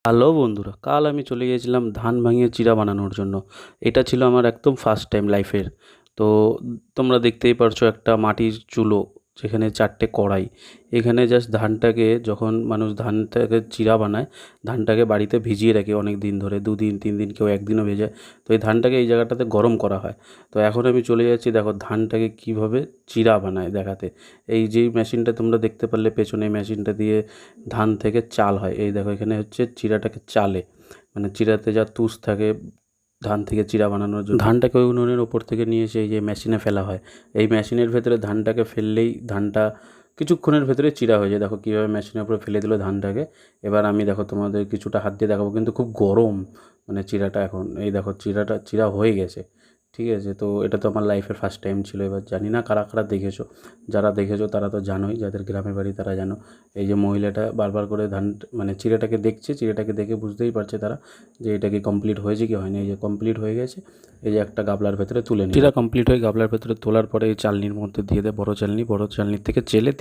Hello বন্ধুরা, কাল আমি চলে গিয়েছিলাম ধান ভাঙিয়ে চিড়া বানানোর জন্য। এটা ছিল আমার একদম ফার্স্ট টাইম লাইফের। তো তোমরা দেখতেই পারছো একটা মাটির চুলো, যেখানে 4টে কড়াই। এখানে জাস্ট ধানটাকে, যখন মানুষ ধানটাকে চিড়া বানায়, ধানটাকে বাড়িতে ভিজিয়ে রাখে অনেক দিন ধরে, 2 দিন 3 দিন, কেউ একদিনও ভেজায়। তো এই ধানটাকে এই জায়গাটাতে গরম করা হয়। তো এখন আমি চলে যাচ্ছি, দেখো ধানটাকে কীভাবে চিড়া বানায় দেখাতে। এই যেই মেশিনটা তোমরা দেখতে পারলে পেছনে, এই মেশিনটা দিয়ে ধান থেকে চাল হয়। এই দেখো, এখানে হচ্ছে চিড়াটাকে চালে, মানে চিড়াতে যা তুষ থাকে ধান থেকে চিড়া বানানোর জন্য, ধানটাকে ওই উনুনের ওপর থেকে নিয়ে এসে এই যে মেশিনে ফেলা হয়। এই মেশিনের ভেতরে ধানটাকে ফেললেই ধানটা কিছুক্ষণের ভেতরে চিড়া হয়ে যায়। দেখো কীভাবে মেশিনের উপরে ফেলে দিল ধানটাকে। এবার আমি দেখো তোমাদের কিছুটা হাত দিয়ে দেখাবো, কিন্তু খুব গরম মানে চিড়াটা। এখন এই দেখো চিড়া হয়ে গেছে। ঠিক আছে, তো এটা তো আমার লাইফের ফার্স্ট টাইম ছিল। এবার জানি না কারা কারা দেখেছো, যারা দেখেছো তারা তো জানোই, যাদের গ্রামের বাড়ি তারা জানো। এই যে মহিলাটা বারবার করে ধান মানে চিড়েটাকে দেখছে, চিড়েটাকে দেখে বুঝতেই পারছে তারা যে এটা কি কমপ্লিট হয়েছে কি হয়নি। এই যে কমপ্লিট হয়ে গেছে, এই যে একটা গাবলার ভেতরে তুলে নিই। চিড়া কমপ্লিট হয়ে গাবলার ভেতরে তোলার পরে এই চালনির মধ্যে দিয়ে দেয়, বড় চালনির থেকে চেলে